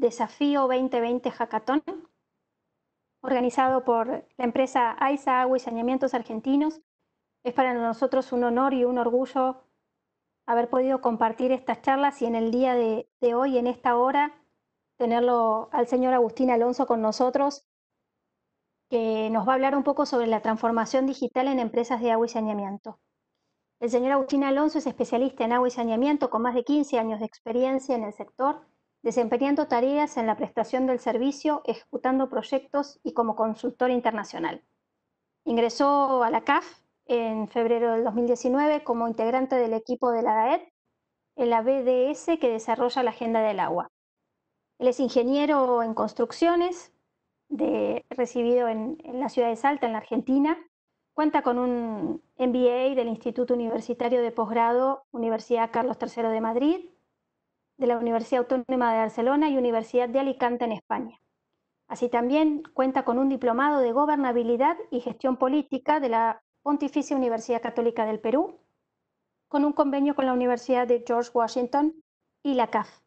Desafío 2020 Hackathon, organizado por la empresa AISA Agua y Saneamientos Argentinos. Es para nosotros un honor y un orgullo haber podido compartir estas charlas y en el día de hoy, en esta hora, tenerlo al señor Agustín Alonso con nosotros, que nos va a hablar un poco sobre la transformación digital en empresas de agua y saneamiento. El señor Agustín Alonso es especialista en agua y saneamiento con más de 15 años de experiencia en el sector, desempeñando tareas en la prestación del servicio, ejecutando proyectos y como consultor internacional. Ingresó a la CAF en febrero del 2019 como integrante del equipo de la DAED en la BDS que desarrolla la Agenda del Agua. Él es ingeniero en construcciones, recibido en la ciudad de Salta, en la Argentina. Cuenta con un MBA del Instituto Universitario de Posgrado, Universidad Carlos III de Madrid, de la Universidad Autónoma de Barcelona y Universidad de Alicante en España. Así también cuenta con un diplomado de Gobernabilidad y Gestión Política de la Pontificia Universidad Católica del Perú, con un convenio con la Universidad de George Washington y la CAF.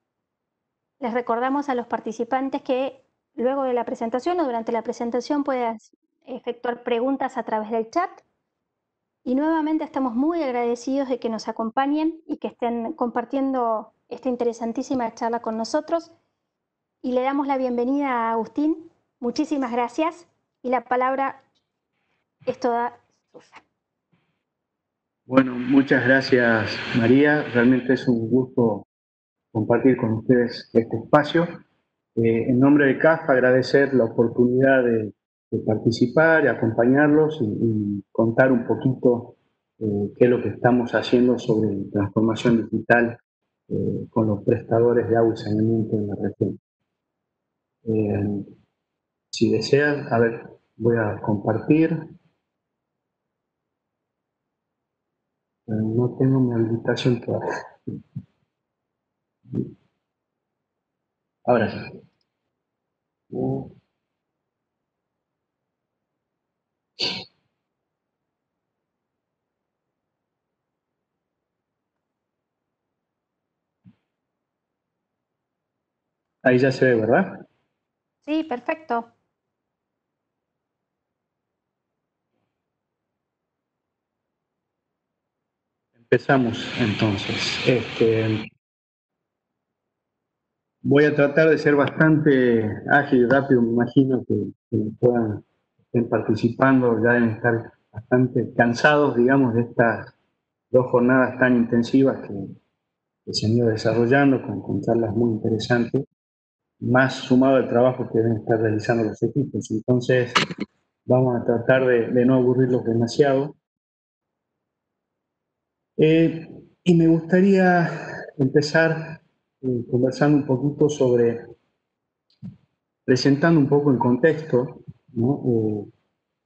Les recordamos a los participantes que luego de la presentación o durante la presentación pueden efectuar preguntas a través del chat. Y nuevamente estamos muy agradecidos de que nos acompañen y que estén compartiendo esta interesantísima charla con nosotros. Y le damos la bienvenida a Agustín. Muchísimas gracias. Y la palabra es toda suya. Bueno, muchas gracias, María. Realmente es un gusto compartir con ustedes este espacio. En nombre de CAF, agradecer la oportunidad de participar y acompañarlos y contar un poquito qué es lo que estamos haciendo sobre transformación digital con los prestadores de agua y saneamiento en la región. Si desean, a ver, voy a compartir. No tengo mi habilitación todavía. Ahora sí. Ahí ya se ve, ¿verdad? Sí, perfecto. Empezamos entonces. Voy a tratar de ser bastante ágil y rápido. Me imagino que estén participando, ya deben estar bastante cansados, digamos, de estas dos jornadas tan intensivas que se han ido desarrollando con charlas muy interesantes, más sumado al trabajo que deben estar realizando los equipos. Entonces, vamos a tratar de no aburrirlos demasiado. Y me gustaría empezar conversando un poquito presentando un poco el contexto, ¿no?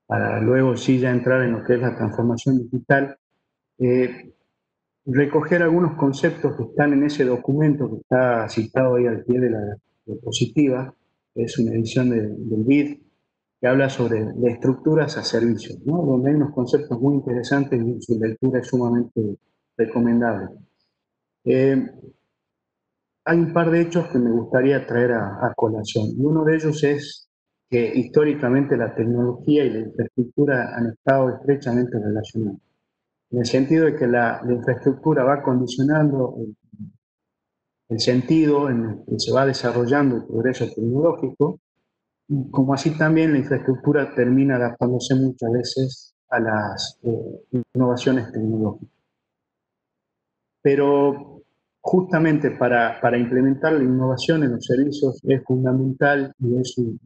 Para luego sí ya entrar en lo que es la transformación digital, recoger algunos conceptos que están en ese documento que está citado ahí al pie de la diapositiva, que es una edición del BID, que habla sobre de estructuras a servicios, ¿no? Donde hay unos conceptos muy interesantes y su lectura es sumamente recomendable. Hay un par de hechos que me gustaría traer a colación. Y uno de ellos es que históricamente la tecnología y la infraestructura han estado estrechamente relacionadas. En el sentido de que la infraestructura va condicionando el sentido en el que se va desarrollando el progreso tecnológico, como así también la infraestructura termina adaptándose muchas veces a las innovaciones tecnológicas. Pero justamente para implementar la innovación en los servicios es fundamental y es un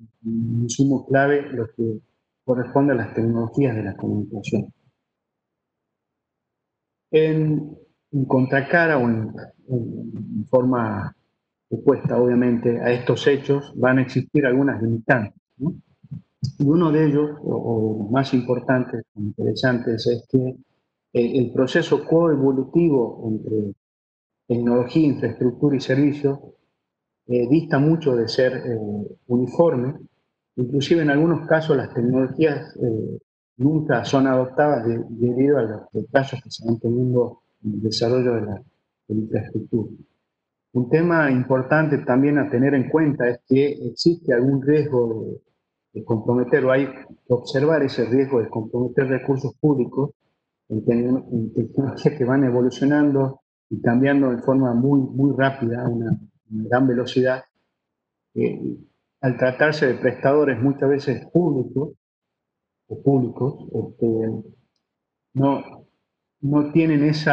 insumo clave lo que corresponde a las tecnologías de la comunicación. En contracara o en forma opuesta, obviamente, a estos hechos van a existir algunas limitantes, ¿no? Y uno de ellos, o más importantes, interesantes, es que el proceso coevolutivo entre tecnología, infraestructura y servicios dista mucho de ser uniforme. Inclusive en algunos casos las tecnologías nunca son adoptadas debido a los retrasos que se van teniendo en el desarrollo de la infraestructura. Un tema importante también a tener en cuenta es que existe algún riesgo de comprometer, o hay que observar ese riesgo de comprometer recursos públicos en tecnologías que van evolucionando y cambiando de forma muy rápida, a una gran velocidad. Al tratarse de prestadores muchas veces públicos, no, no tienen ese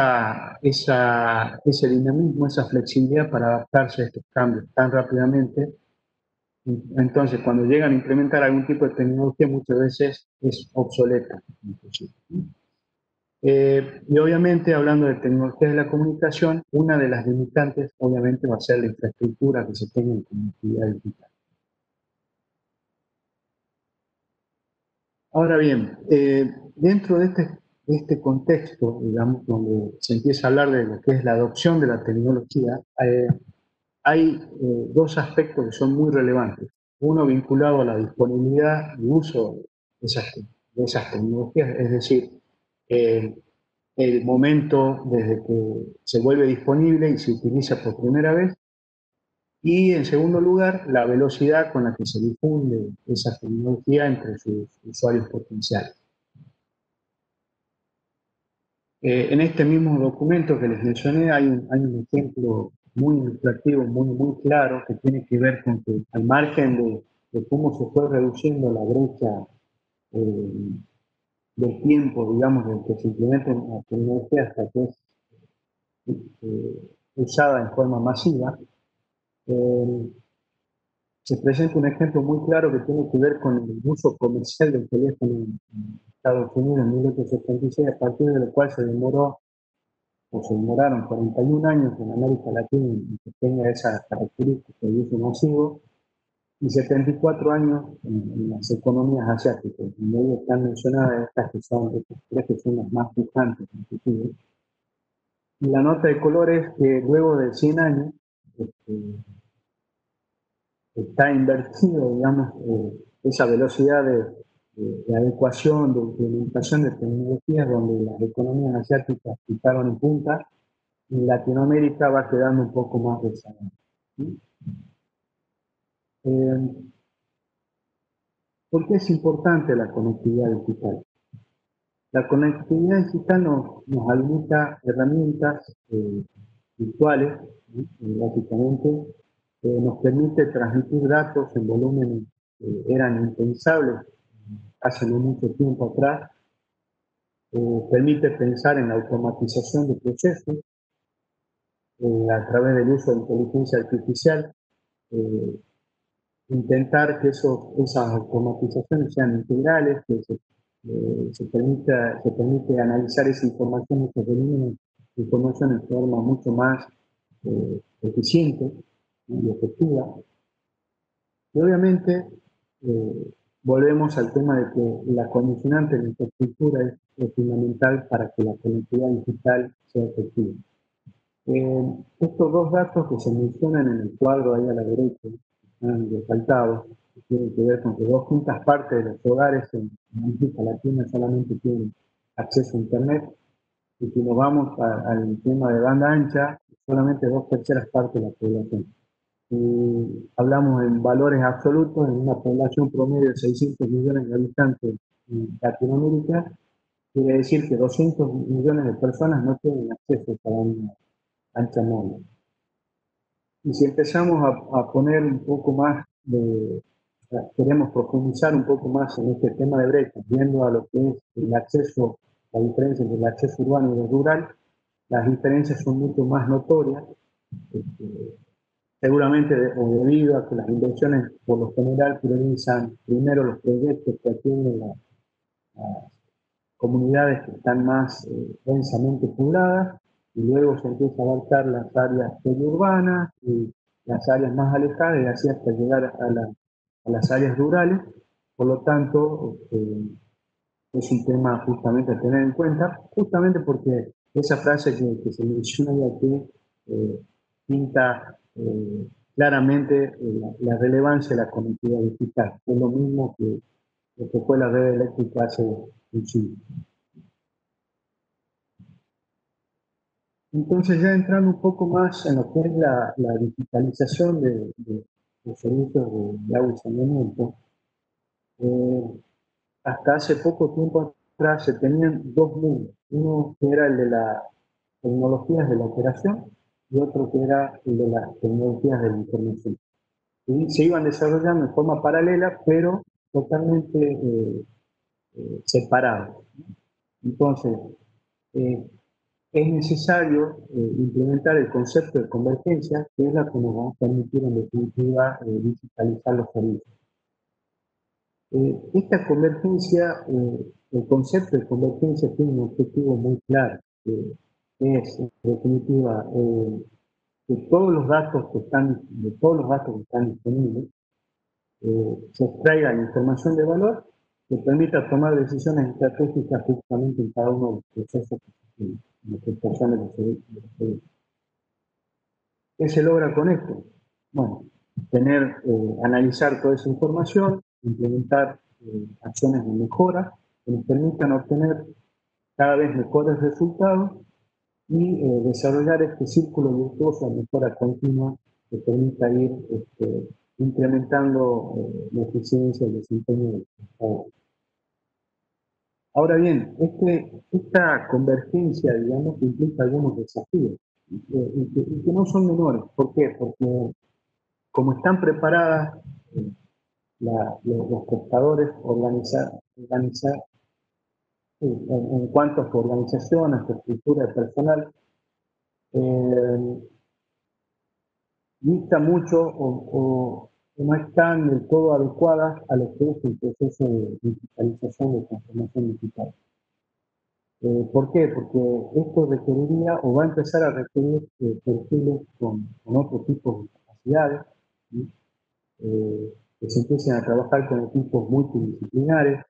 dinamismo, esa flexibilidad para adaptarse a estos cambios tan rápidamente. Entonces, cuando llegan a implementar algún tipo de tecnología, muchas veces es obsoleta. Y obviamente, hablando de tecnologías de la comunicación, una de las limitantes, obviamente, va a ser la infraestructura que se tenga en conectividad digital. Ahora bien, dentro de este contexto, digamos, donde se empieza a hablar de lo que es la adopción de la tecnología, hay dos aspectos que son muy relevantes. Uno vinculado a la disponibilidad y uso de esas tecnologías, es decir, eh, el momento desde que se vuelve disponible y se utiliza por primera vez. Y en segundo lugar, la velocidad con la que se difunde esa tecnología entre sus usuarios potenciales. En este mismo documento que les mencioné hay un ejemplo muy ilustrativo, muy claro, que tiene que ver con que al margen de cómo se fue reduciendo la brecha del tiempo, digamos, del que se implementa la tecnología hasta que es usada en forma masiva, se presenta un ejemplo muy claro que tiene que ver con el uso comercial del teléfono en Estados Unidos en 1876, a partir de lo cual se demoraron 41 años en América Latina en que tenga esa característica de uso masivo, y 74 años en las economías asiáticas, en medio están mencionadas estas que son las más pujantes en el futuro. Y la nota de color es que luego de 100 años está invertido, digamos, esa velocidad de adecuación, de implementación de tecnologías donde las economías asiáticas picaron en punta y Latinoamérica va quedando un poco más rezagada. ¿Sí? ¿Por qué es importante la conectividad digital? La conectividad digital nos habilita herramientas virtuales, ¿sí? Básicamente, nos permite transmitir datos en volúmenes que eran impensables hace no mucho tiempo atrás, permite pensar en la automatización de procesos a través del uso de inteligencia artificial, eh, intentar que esas automatizaciones sean integrales, que se permite analizar esa información, esos volúmenes de información en forma mucho más eficiente y efectiva. Y obviamente volvemos al tema de que la condicionante de la infraestructura es fundamental para que la conectividad digital sea efectiva. Estos dos datos que se mencionan en el cuadro ahí a la derecha, están resaltados, que tienen que ver con que 2/5 partes de los hogares en América Latina solamente tienen acceso a Internet, y si nos vamos al tema de banda ancha, solamente 2/3 partes de la población. Hablamos en valores absolutos, en una población promedio de 600 millones de habitantes en Latinoamérica, quiere decir que 200 millones de personas no tienen acceso a esta banda ancha móvil. Y si empezamos a poner un poco más queremos profundizar un poco más en este tema de brecha, viendo a lo que es el acceso, la diferencia entre el acceso urbano y el rural, las diferencias son mucho más notorias. Seguramente debido a que las inversiones por lo general priorizan primero los proyectos que atienden las comunidades que están más densamente pobladas, y luego se empieza a abarcar las áreas periurbanas y las áreas más alejadas, y así hasta llegar a las áreas rurales. Por lo tanto, es un tema justamente a tener en cuenta, justamente porque esa frase que se menciona aquí pinta claramente la relevancia de la conectividad digital. Es lo mismo que lo que fue la red eléctrica hace un siglo. Entonces, ya entrando un poco más en lo que es la digitalización de los servicios de agua y saneamiento, eh, hasta hace poco tiempo atrás se tenían dos mundos. Uno que era el de las tecnologías de la operación y otro que era el de las tecnologías de la información. Y se iban desarrollando en forma paralela, pero totalmente separados. Entonces, eh, es necesario implementar el concepto de convergencia, que es la que nos va a permitir en definitiva digitalizar los servicios. Esta convergencia, el concepto de convergencia tiene un objetivo muy claro, que es en definitiva que todos los datos que están, de todos los datos que están disponibles, se extraiga la información de valor que permita tomar decisiones estratégicas justamente en cada uno de los procesos en la prestación de los servicios. ¿Qué se logra con esto? Bueno, analizar toda esa información, implementar acciones de mejora que nos permitan obtener cada vez mejores resultados y desarrollar este círculo virtuoso de mejora continua que permita ir incrementando la eficiencia y el desempeño del Estado. Ahora bien, esta convergencia, digamos, implica algunos desafíos y que no son menores. ¿Por qué? Porque como están preparadas los prestadores en cuanto a su organización, a su estructura de personal, dista mucho o no están del todo adecuadas a lo que es el proceso de digitalización, de transformación digital. ¿Por qué? Porque esto requeriría o va a empezar a requerir perfiles con otro tipo de capacidades, ¿sí? Que se empiecen a trabajar con equipos multidisciplinares,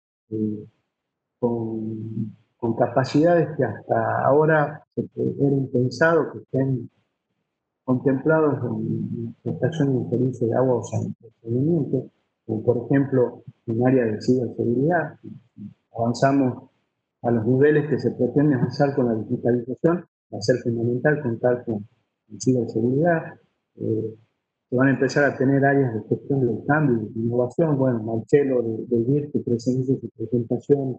con capacidades que hasta ahora era impensado que estén contemplados en la prestación de un servicio de agua o saneamiento, como por ejemplo en área de ciberseguridad. Avanzamos a los niveles que se pretende avanzar con la digitalización, va a ser fundamental contar con ciberseguridad. Se van a empezar a tener áreas de gestión del cambio y de innovación. Bueno, Marcelo de DIR, que presentó su presentación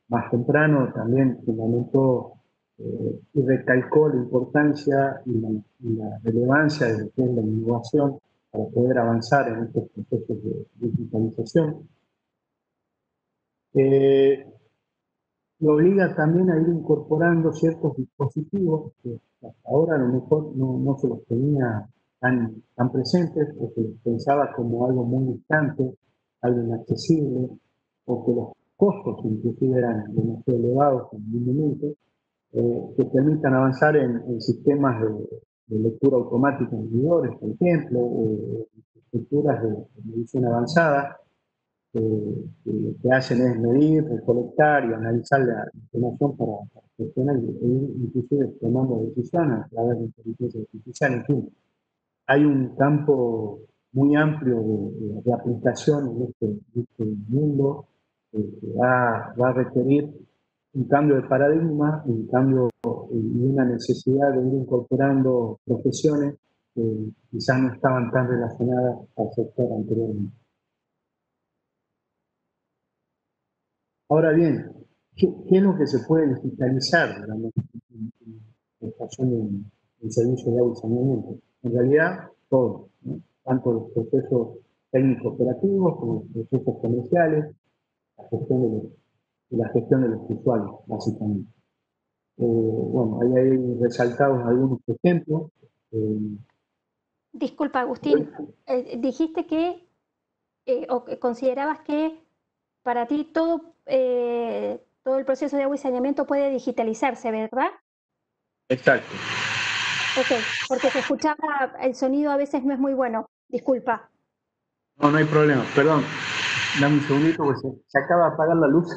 más temprano, también fundamentó y recalcó la importancia y la relevancia de lo que es la innovación para poder avanzar en estos procesos de digitalización. Y obliga también a ir incorporando ciertos dispositivos que hasta ahora a lo mejor no se los tenía tan presentes o se los pensaba como algo muy distante, algo inaccesible, o que los costos inclusive eran demasiado elevados en un momento, que permitan avanzar en sistemas de lectura automática en medidores, por ejemplo, o estructuras de medición avanzada, que hacen es medir, recolectar y analizar la información para gestionar y inclusive tomando decisiones a través de inteligencia artificial. En fin, hay un campo muy amplio de aplicación en este mundo que va a requerir un cambio de paradigma, un cambio y una necesidad de ir incorporando profesiones que quizás no estaban tan relacionadas al sector anteriormente. Ahora bien, ¿qué es lo que se puede digitalizar, digamos, en la estación de servicio de agua y saneamiento? En realidad, todo, ¿no? Tanto los procesos técnicos operativos como los procesos comerciales, la gestión de los usuarios, básicamente. Bueno, ahí hay resaltados algunos ejemplos. Disculpa, Agustín, dijiste que, o que considerabas que para ti todo el proceso de agua y saneamiento puede digitalizarse, ¿verdad? Exacto. Ok, porque se escuchaba, el sonido a veces no es muy bueno. Disculpa. No hay problema, perdón. Dame un segundito porque se acaba de apagar la luz.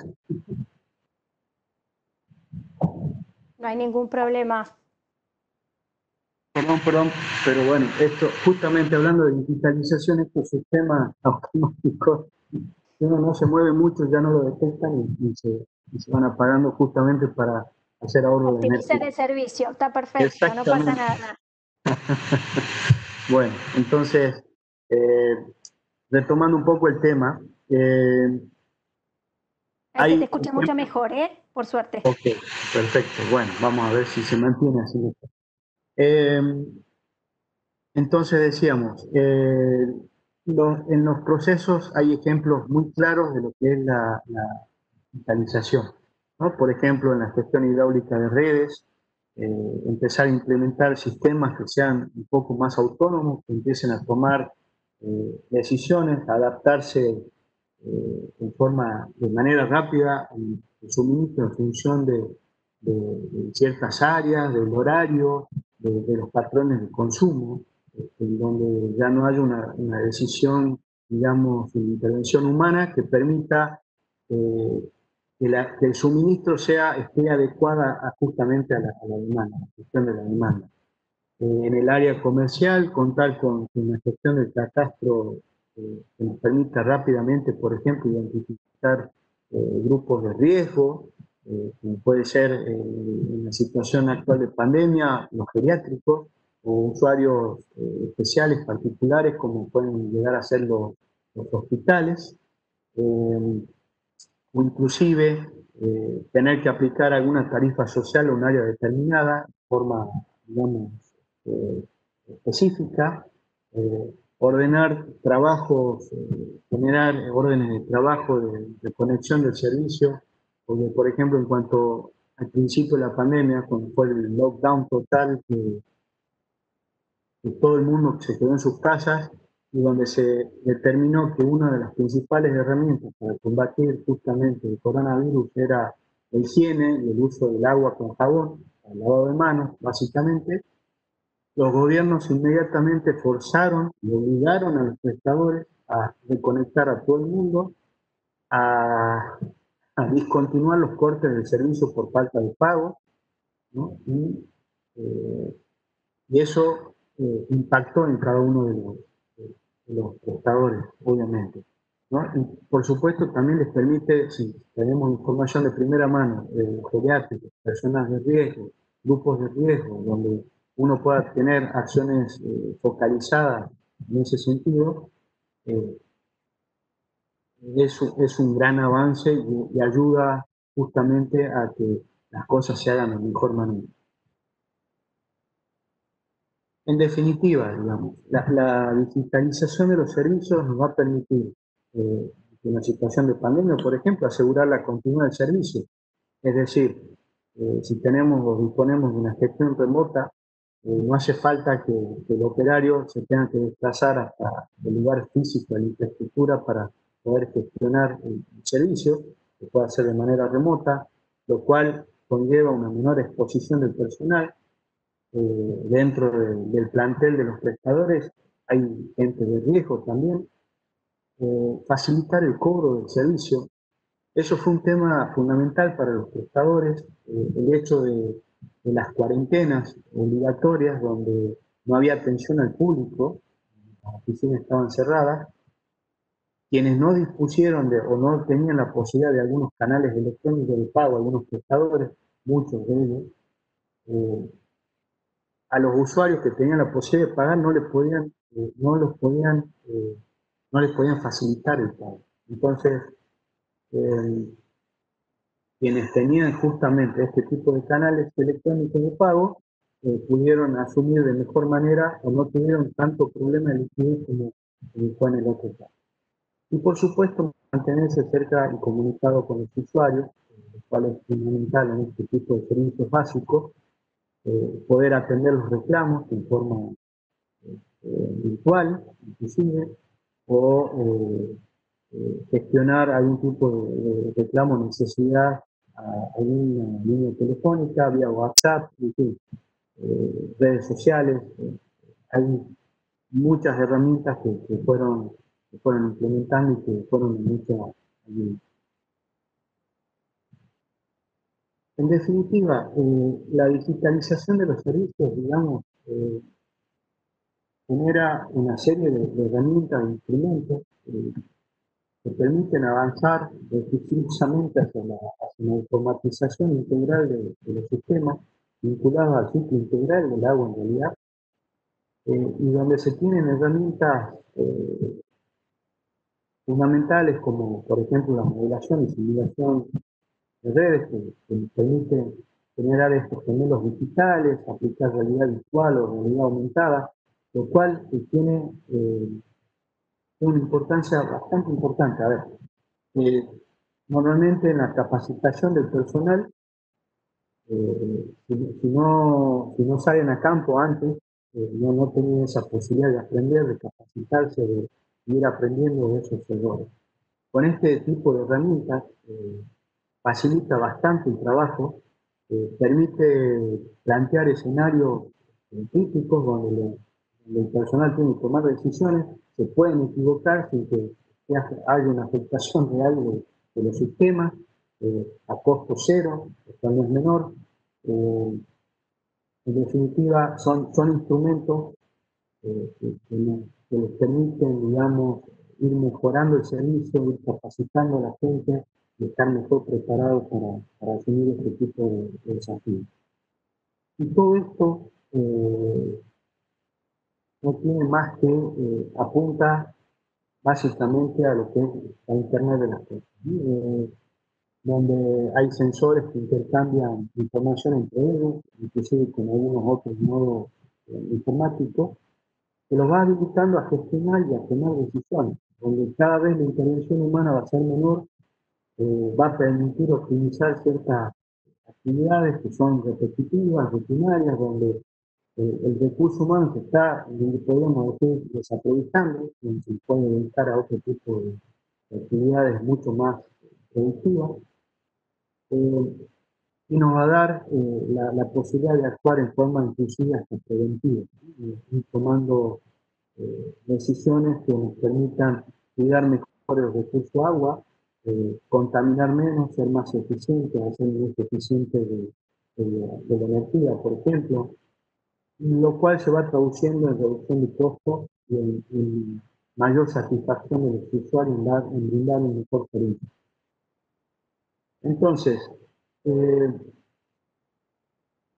No hay ningún problema. Perdón, pero bueno, esto, justamente hablando de digitalización, estos sistemas automáticos, si uno no se mueve mucho, ya no lo detectan y se van apagando justamente para hacer ahorro de Optimizar energía. el servicio, está perfecto, no pasa nada. Bueno, entonces, retomando un poco el tema, Ahí se te hay... escucha mucho mejor, por suerte. Ok, perfecto. Bueno, vamos a ver si se mantiene así. Entonces decíamos, en los procesos hay ejemplos muy claros de lo que es la digitalización, ¿no? Por ejemplo, en la gestión hidráulica de redes, empezar a implementar sistemas que sean un poco más autónomos, que empiecen a tomar decisiones, a adaptarse de manera rápida el suministro en función de ciertas áreas, del horario, de los patrones de consumo, en donde ya no haya una decisión, digamos, de intervención humana que permita que el suministro esté adecuada justamente a la demanda, a la gestión de la demanda. En el área comercial, contar con una gestión del catastro que nos permita rápidamente, por ejemplo, identificar grupos de riesgo, como puede ser en la situación actual de pandemia, los geriátricos, o usuarios especiales, particulares, como pueden llegar a ser los hospitales, o inclusive tener que aplicar alguna tarifa social a un área determinada, de forma, digamos, específica, ordenar trabajos, generar órdenes de trabajo de conexión del servicio, porque por ejemplo en cuanto al principio de la pandemia, cuando fue el lockdown total, que todo el mundo se quedó en sus casas y donde se determinó que una de las principales herramientas para combatir justamente el coronavirus era la higiene y el uso del agua con jabón, el lavado de manos, básicamente. Los gobiernos inmediatamente forzaron y obligaron a los prestadores a reconectar a todo el mundo, a, a discontinuar los cortes del servicio por falta de pago, ¿no? Eh, y eso impactó en cada uno de los prestadores, obviamente, ¿no? Y por supuesto también les permite, si tenemos información de primera mano, geriátricos, personas de riesgo, grupos de riesgo, donde uno pueda tener acciones focalizadas en ese sentido, eh, es un gran avance y ayuda justamente a que las cosas se hagan de mejor manera. En definitiva, digamos, la digitalización de los servicios nos va a permitir, en una situación de pandemia, por ejemplo, asegurar la continuidad del servicio. Es decir, si tenemos o disponemos de una gestión remota, no hace falta que el operario se tenga que desplazar hasta el lugar físico, la infraestructura, para poder gestionar el servicio, que pueda hacer de manera remota, lo cual conlleva una menor exposición del personal. Dentro del plantel de los prestadores hay gente de riesgo también. Facilitar el cobro del servicio. Eso fue un tema fundamental para los prestadores. El hecho de las cuarentenas obligatorias, donde no había atención al público, las oficinas estaban cerradas. Quienes no dispusieron o no tenían la posibilidad de algunos canales electrónicos de pago, algunos prestadores, muchos de ellos, a los usuarios que tenían la posibilidad de pagar no les podían facilitar el pago. Entonces, quienes tenían justamente este tipo de canales electrónicos de pago pudieron asumir de mejor manera o no tuvieron tanto problema de liquidez como fue en el otro caso. Y por supuesto, mantenerse cerca y comunicado con los usuarios, lo cual es fundamental en este tipo de servicios básicos, poder atender los reclamos en forma virtual, inclusive, o gestionar algún tipo de reclamo o necesidad a alguna línea telefónica, vía WhatsApp, redes sociales. Hay muchas herramientas que fueron implementando y que fueron de mucha ayuda. En definitiva, la digitalización de los servicios, digamos, genera una serie de herramientas, de instrumentos que permiten avanzar eficientemente hacia la automatización integral de los sistemas vinculados al ciclo integral del agua en realidad, y donde se tienen herramientas fundamentales como, por ejemplo, la modelación y simulación de redes que nos permiten generar estos gemelos digitales, aplicar realidad virtual o realidad aumentada, lo cual tiene una importancia bastante importante. A ver, normalmente en la capacitación del personal, si no salen a campo antes, no tienen esa posibilidad de aprender, de capacitarse, de ir aprendiendo de esos errores. Con este tipo de herramientas facilita bastante el trabajo, permite plantear escenarios críticos donde el personal tiene que tomar decisiones, se pueden equivocar sin que haya una afectación real de los sistemas, a costo cero, tal vez menor. En definitiva, son instrumentos que les permiten, digamos, ir mejorando el servicio, ir capacitando a la gente y estar mejor preparados para asumir este tipo de desafíos. Y todo esto no tiene más que apunta básicamente a lo que es la Internet de las cosas, donde hay sensores que intercambian información entre ellos, inclusive con algunos otros nodos informáticos, que los va habilitando a gestionar y a tomar decisiones, donde cada vez la intervención humana va a ser menor, va a permitir optimizar ciertas actividades que son repetitivas, rutinarias, donde el recurso humano se está, podemos decir, desaprovechando, y se puede dedicar a otro tipo de actividades mucho más productivas, y nos va a dar la posibilidad de actuar en forma inclusiva hasta preventiva, y tomando decisiones que nos permitan cuidar mejor el recurso agua, contaminar menos, ser más eficientes, hacer más eficiente de la energía, por ejemplo, lo cual se va traduciendo en reducción de costos y en mayor satisfacción de los usuarios en brindar un mejor servicio. Entonces,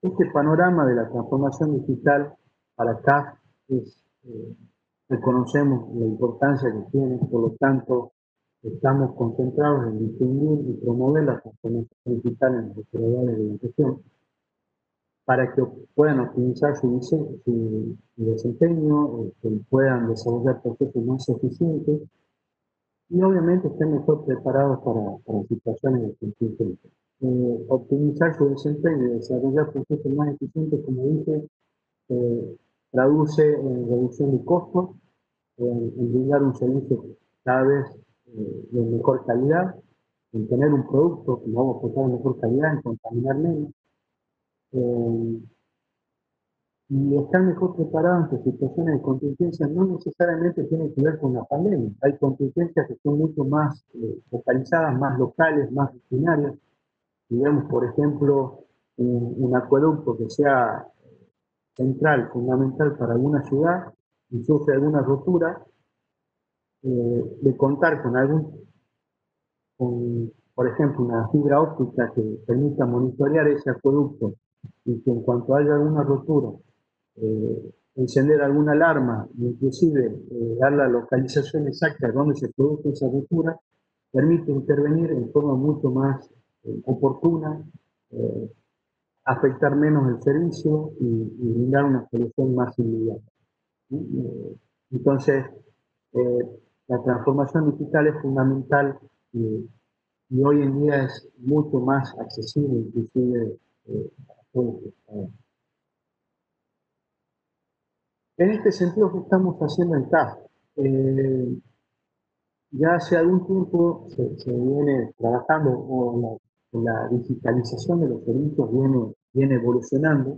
este panorama de la transformación digital para CAF reconocemos la importancia que tiene, por lo tanto, estamos concentrados en distinguir y promover la transformación digital en los operadores de la región para que puedan optimizar su desempeño, que puedan desarrollar procesos más eficientes y obviamente estén mejor preparados para situaciones de contingencia. Optimizar su desempeño y desarrollar procesos más eficientes, como dije, traduce en reducción de costos, en brindar un servicio cada vez de mejor calidad, en tener un producto que vamos a ofrecer de mejor calidad, en contaminar menos, y estar mejor preparados ante situaciones de contingencia no necesariamente tienen que ver con la pandemia. Hay contingencias que son mucho más focalizadas, más locales, más rutinarias. Digamos, por ejemplo, un acueducto que sea central, fundamental para alguna ciudad y sufre alguna rotura, de contar por ejemplo, una fibra óptica que permita monitorear ese acueducto y que en cuanto haya alguna rotura, encender alguna alarma, inclusive dar la localización exacta de dónde se produce esa rotura, permite intervenir en forma mucho más oportuna, afectar menos el servicio y brindar una solución más inmediata. Entonces, la transformación digital es fundamental y hoy en día es mucho más accesible, inclusive para todos. En este sentido, ¿qué estamos haciendo en CAF? Ya hace algún tiempo se viene trabajando o la digitalización de los servicios viene evolucionando.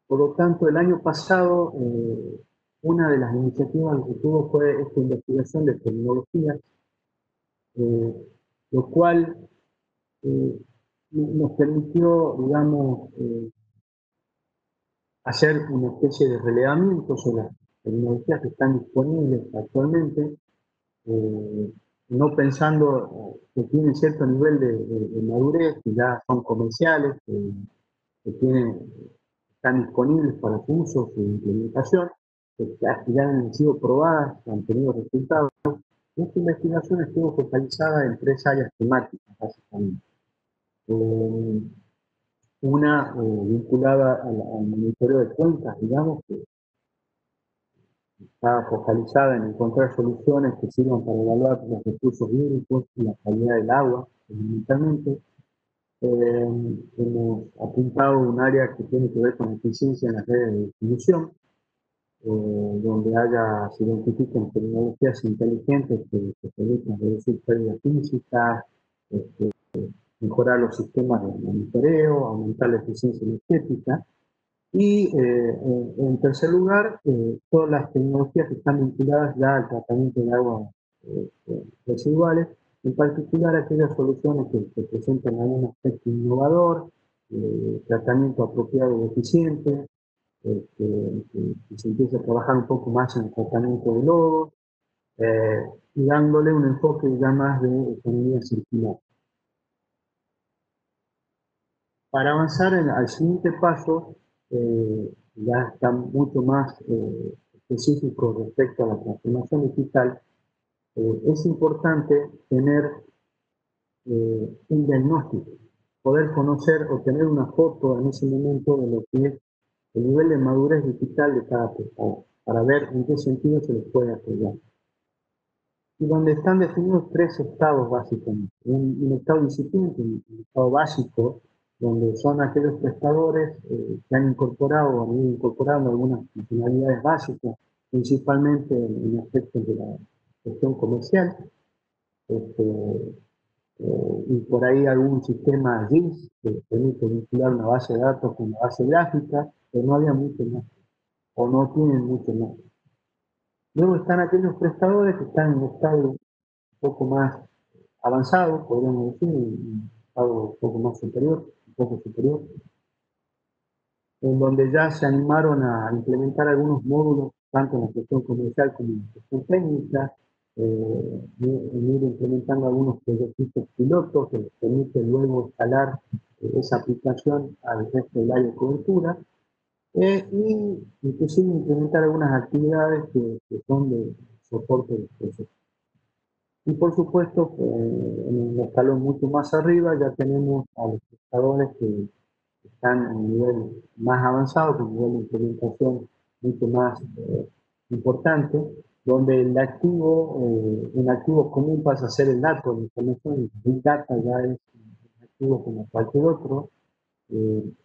Por lo tanto, el año pasado, una de las iniciativas que tuvo fue esta investigación de tecnologías, lo cual nos permitió, digamos, hacer una especie de relevamiento sobre las tecnologías que están disponibles actualmente, no pensando que tienen cierto nivel de madurez, que ya son comerciales, que están disponibles para su uso, su implementación, que ya han sido probadas, que han tenido resultados. Esta investigación estuvo focalizada en 3 áreas temáticas, básicamente. Una vinculada al monitoreo de cuencas, digamos, que está focalizada en encontrar soluciones que sirvan para evaluar los recursos hídricos y la calidad del agua, fundamentalmente. Hemos apuntado a un área que tiene que ver con eficiencia en las redes de distribución, donde se identifiquen tecnologías inteligentes que permitan reducir pérdidas físicas, mejorar los sistemas de monitoreo, aumentar la eficiencia energética. Y en tercer lugar, todas las tecnologías que están vinculadas ya al tratamiento de aguas residuales, en particular aquellas soluciones que presentan algún aspecto innovador, tratamiento apropiado y eficiente, que se empiece a trabajar un poco más en el tratamiento de lodos, y dándole un enfoque ya más de economía circular. Para avanzar al siguiente paso, ya está mucho más específico respecto a la transformación digital, es importante tener un diagnóstico, poder conocer o tener una foto en ese momento de lo que es el nivel de madurez digital de cada prestador, para ver en qué sentido se les puede apoyar. Y donde están definidos 3 estados básicamente. Un estado incipiente, un estado básico, donde son aquellos prestadores que han incorporado algunas funcionalidades básicas, principalmente en aspectos de la gestión comercial, y por ahí algún sistema GIS que permite vincular una base de datos con una base gráfica, pero no había mucho más, o no tienen mucho más. Luego están aquellos prestadores que están en un estado un poco más avanzado, podríamos decir, un estado un poco más superior, un poco superior, en donde ya se animaron a implementar algunos módulos, tanto en la gestión comercial como en la gestión técnica, en ir implementando algunos proyectos pilotos que les permiten luego escalar esa aplicación al resto del área de cobertura, y inclusive implementar algunas actividades que son de soporte del proceso. Y por supuesto, en un escalón mucho más arriba ya tenemos a los prestadores que están en un nivel más avanzado, con un nivel de implementación mucho más importante, donde un activo común pasa a ser el dato, la información, el Big Data ya es un activo como cualquier otro.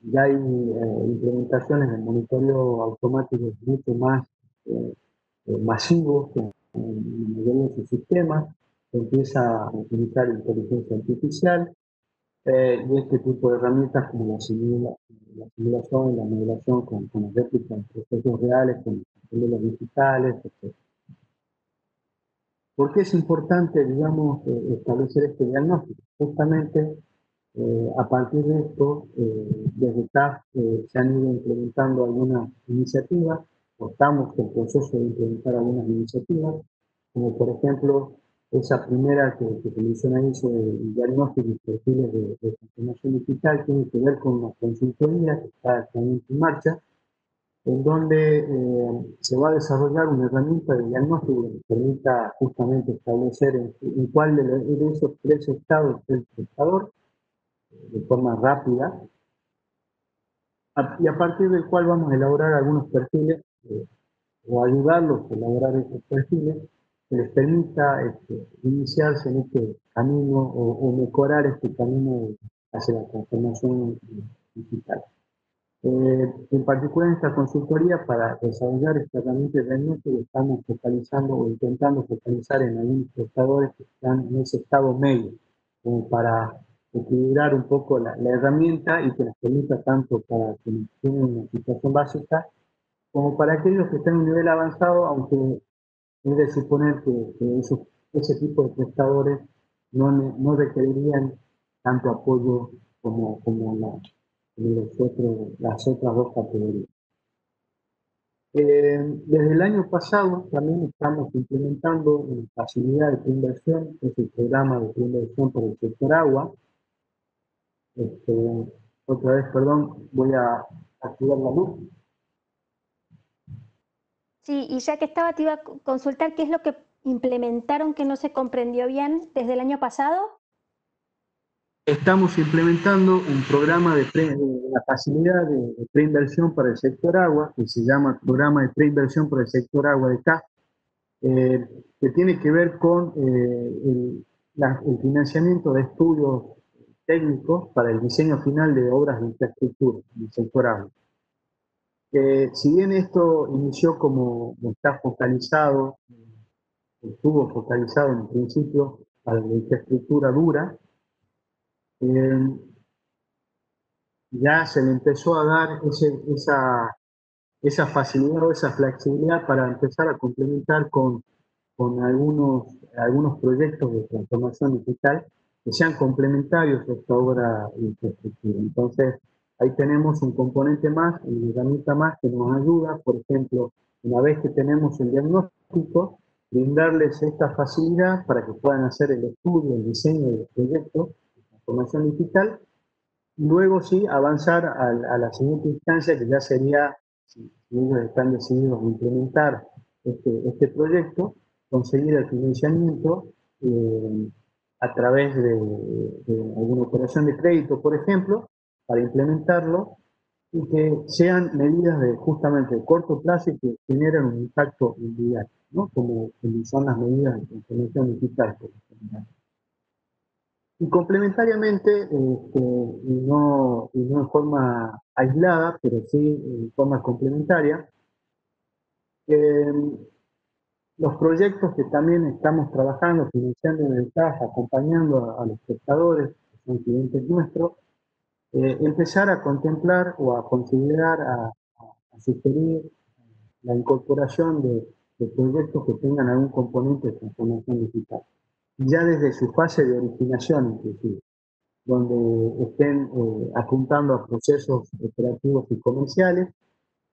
Ya hay implementaciones de monitoreo automático mucho más masivos en la mayoría de sus sistemas. Se empieza a utilizar inteligencia artificial, y este tipo de herramientas como la simulación y la modelación con las réplicas de procesos reales, con modelos digitales, etc. ¿Por qué es importante, digamos, establecer este diagnóstico? Justamente a partir de esto, desde CAF se han ido implementando algunas iniciativas, o estamos en proceso de implementar algunas iniciativas, como por ejemplo esa primera que se menciona ahí sobre el diagnóstico y perfiles de transformación digital, tiene que ver con una consultoría que está actualmente en marcha, en donde se va a desarrollar una herramienta de diagnóstico que permita justamente establecer en cuál de esos 3 estados es el prestador, de forma rápida, y a partir del cual vamos a elaborar algunos perfiles, o ayudarlos a elaborar estos perfiles, que les permita iniciarse en este camino o mejorar este camino hacia la transformación digital. En particular en esta consultoría, para desarrollar esta herramienta de diagnóstico, estamos focalizando o intentando focalizar en algunos prestadores que están en ese estado medio, como para equilibrar un poco la herramienta y que les permita tanto para quienes tienen una situación básica, como para aquellos que están en un nivel avanzado, aunque es de suponer que ese tipo de prestadores no requerirían tanto apoyo como las otras 2 categorías. Desde el año pasado también estamos implementando una facilidad de preinversión, que es el programa de preinversión por el sector agua. Otra vez, perdón, voy a activar la luz. Sí, y ya que estaba, te iba a consultar qué es lo que implementaron que no se comprendió bien desde el año pasado. Estamos implementando un programa de la facilidad de preinversión para el sector agua, que se llama Programa de Preinversión para el Sector Agua de CAF, que tiene que ver con el financiamiento de estudios técnicos para el diseño final de obras de infraestructura en el sector agua. Si bien esto inició como está focalizado, estuvo focalizado en principio para la infraestructura dura, ya se le empezó a dar esa facilidad o esa flexibilidad para empezar a complementar con algunos proyectos de transformación digital que sean complementarios a esta obra de infraestructura. Entonces, ahí tenemos un componente más, una herramienta más que nos ayuda, por ejemplo, una vez que tenemos el diagnóstico, brindarles esta facilidad para que puedan hacer el estudio, el diseño del proyecto de transformación digital. Luego sí, avanzar a la siguiente instancia, que ya sería, si ellos están decididos a implementar este proyecto, conseguir el financiamiento a través de alguna operación de crédito, por ejemplo, para implementarlo y que sean medidas de justamente de corto plazo y que generen un impacto inmediato, ¿no? Como son las medidas de transformación digital, por ejemplo. Y complementariamente, y no en forma aislada, pero sí en forma complementaria, eh, los proyectos que también estamos trabajando, financiando en el CAF, acompañando a los prestadores, que son clientes nuestros, empezar a contemplar o a considerar, a sugerir la incorporación de proyectos que tengan algún componente de transformación digital, ya desde su fase de originación inclusive, donde estén apuntando a procesos operativos y comerciales,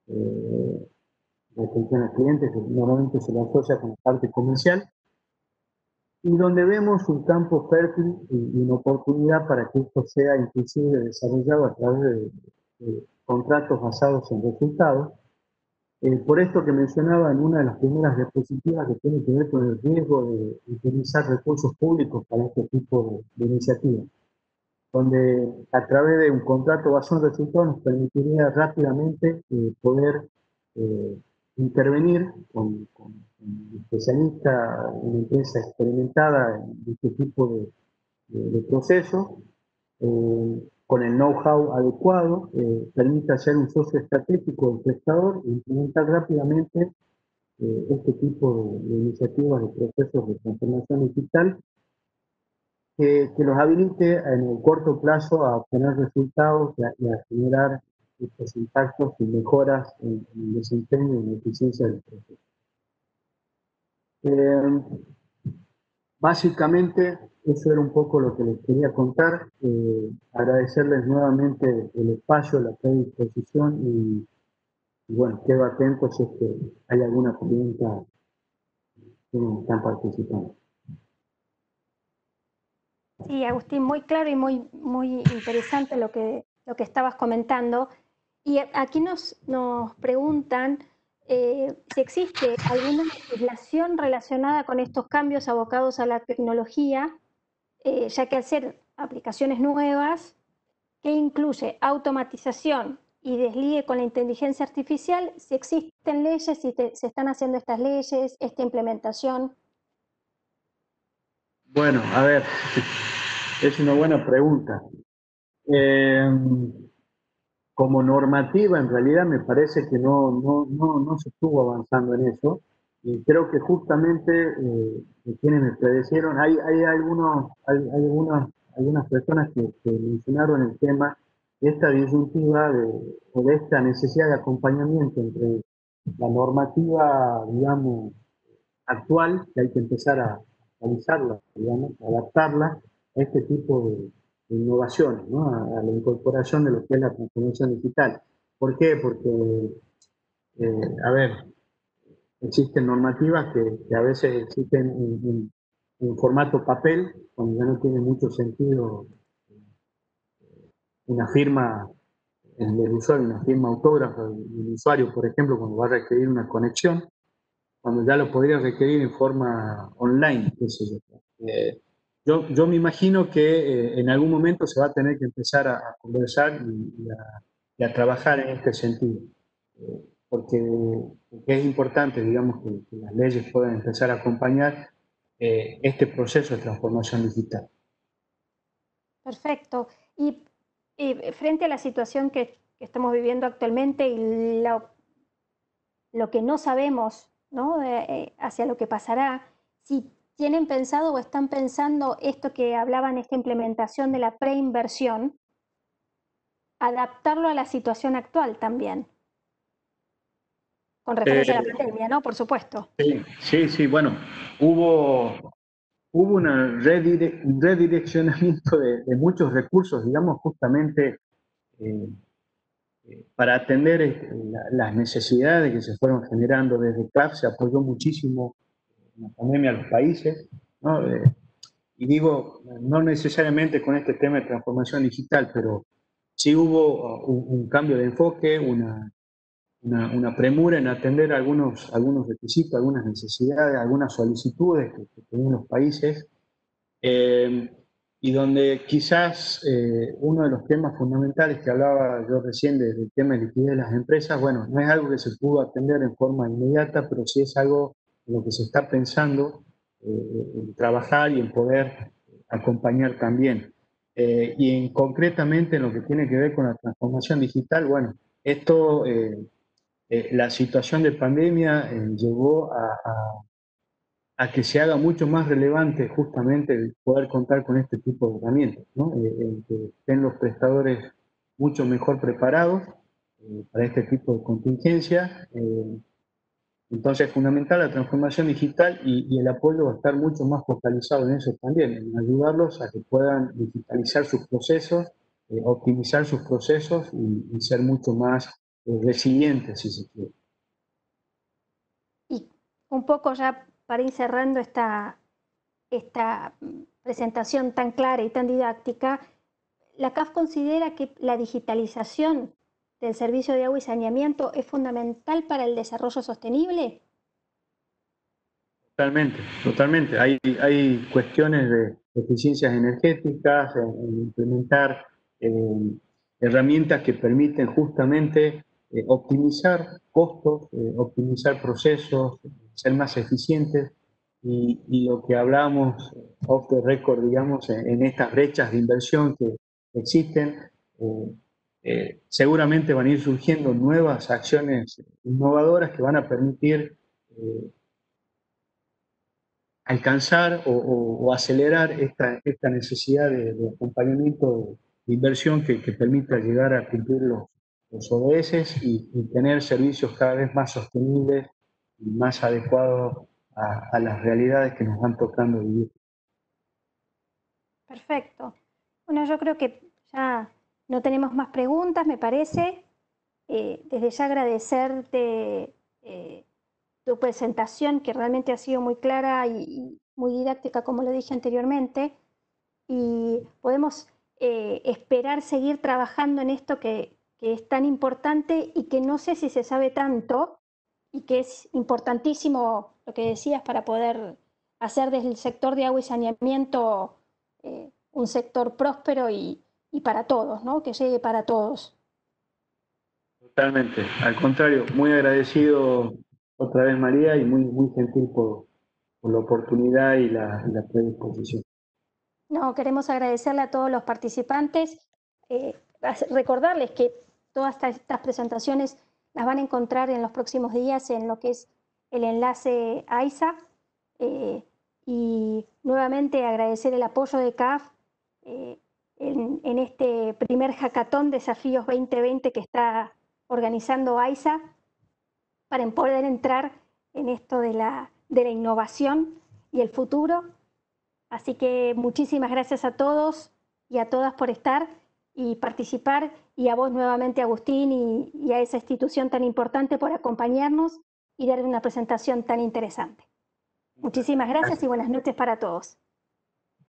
de atención al cliente, que normalmente se lo asocia con la parte comercial, y donde vemos un campo fértil y una oportunidad para que esto sea inclusive desarrollado a través de contratos basados en resultados. Por esto que mencionaba en una de las primeras diapositivas, que tiene que ver con el riesgo de utilizar recursos públicos para este tipo de iniciativas, donde a través de un contrato basado en resultados nos permitiría rápidamente poder intervenir con un especialista, una empresa experimentada en este tipo de procesos, con el know-how adecuado, permite ser un socio estratégico del prestador e implementar rápidamente este tipo de iniciativas, de procesos de transformación digital que los habilite en el corto plazo a obtener resultados y a generar estos impactos y mejoras en el desempeño y en la eficiencia del proceso. Básicamente, eso era un poco lo que les quería contar. Agradecerles nuevamente el espacio, la predisposición y bueno, quedo atento si es que hay alguna pregunta que están participando. Sí, Agustín, muy claro y muy interesante lo que estabas comentando. Y aquí nos preguntan si existe alguna legislación relacionada con estos cambios abocados a la tecnología, ya que al ser aplicaciones nuevas, que incluye automatización y desligue con la inteligencia artificial, si existen leyes, si se están haciendo estas leyes, esta implementación. Bueno, a ver, es una buena pregunta. Como normativa, en realidad me parece que no se estuvo avanzando en eso. Y creo que justamente quienes me predecieron, hay algunas personas que mencionaron el tema de esta disyuntiva o de esta necesidad de acompañamiento entre la normativa, digamos, actual, que hay que empezar a actualizarla, digamos, a adaptarla a este tipo de innovaciones, ¿no? A la incorporación de lo que es la transformación digital. ¿Por qué? Porque A ver, existen normativas que a veces existen en formato papel, cuando ya no tiene mucho sentido una firma del usuario, una firma autógrafa del usuario, por ejemplo, cuando va a requerir una conexión, cuando ya lo podría requerir en forma online, qué sé yo. Yo me imagino que en algún momento se va a tener que empezar a conversar y a trabajar en este sentido, porque, porque es importante, digamos, que las leyes puedan empezar a acompañar este proceso de transformación digital. Perfecto. Y frente a la situación que estamos viviendo actualmente y lo que no sabemos, ¿no? Hacia lo que pasará, si tienen pensado o están pensando esto que hablaban, esta implementación de la preinversión, adaptarlo a la situación actual también, con referencia a la Eh, pandemia, ¿no? Por supuesto. sí, bueno, hubo un redireccionamiento de muchos recursos, digamos, justamente eh, para atender las necesidades que se fueron generando desde CAF. Se apoyó muchísimo en la pandemia a los países, ¿no? Y digo, no necesariamente con este tema de transformación digital, pero sí hubo un cambio de enfoque, una premura en atender algunos requisitos, algunas necesidades, algunas solicitudes que tenían los países, eh, y donde quizás uno de los temas fundamentales que hablaba yo recién del tema de liquidez de las empresas, bueno, no es algo que se pudo atender en forma inmediata, pero sí es algo en lo que se está pensando en trabajar y en poder acompañar también. Concretamente en lo que tiene que ver con la transformación digital, bueno, esto, la situación de pandemia llevó a que se haga mucho más relevante justamente el poder contar con este tipo de herramientas, ¿no? El que estén los prestadores mucho mejor preparados para este tipo de contingencia. Entonces es fundamental la transformación digital y el apoyo va a estar mucho más focalizado en eso también, en ayudarlos a que puedan digitalizar sus procesos, optimizar sus procesos y ser mucho más resilientes, si se quiere. Y un poco ya para ir cerrando esta presentación tan clara y tan didáctica, la CAF considera que la digitalización del servicio de agua y saneamiento es fundamental para el desarrollo sostenible. Totalmente, totalmente. Hay cuestiones de eficiencias energéticas, en implementar herramientas que permiten justamente optimizar costos, optimizar procesos, ser más eficientes y lo que hablamos off the record, digamos, en estas brechas de inversión que existen, eh, seguramente van a ir surgiendo nuevas acciones innovadoras que van a permitir alcanzar o acelerar esta necesidad de acompañamiento de inversión que permita llegar a cumplir los ODS y tener servicios cada vez más sostenibles y más adecuados a las realidades que nos van tocando vivir. Perfecto. Bueno, yo creo que ya no tenemos más preguntas, me parece. Desde ya agradecerte tu presentación, que realmente ha sido muy clara y muy didáctica, como lo dije anteriormente. Y podemos esperar seguir trabajando en esto que es tan importante y que no sé si se sabe tanto y que es importantísimo lo que decías para poder hacer desde el sector de agua y saneamiento un sector próspero y para todos, ¿no? Que llegue para todos. Totalmente. Al contrario, muy agradecido otra vez María y muy gentil por la oportunidad y la predisposición. No, queremos agradecerle a todos los participantes, recordarles que todas estas presentaciones las van a encontrar en los próximos días en lo que es el enlace AISA, y nuevamente agradecer el apoyo de CAF en este primer hackathon Desafíos 2020 que está organizando AISA para poder entrar en esto de la innovación y el futuro. Así que muchísimas gracias a todos y a todas por estar y participar, y a vos nuevamente, Agustín, y a esa institución tan importante por acompañarnos y dar una presentación tan interesante. Muchísimas gracias y buenas noches para todos.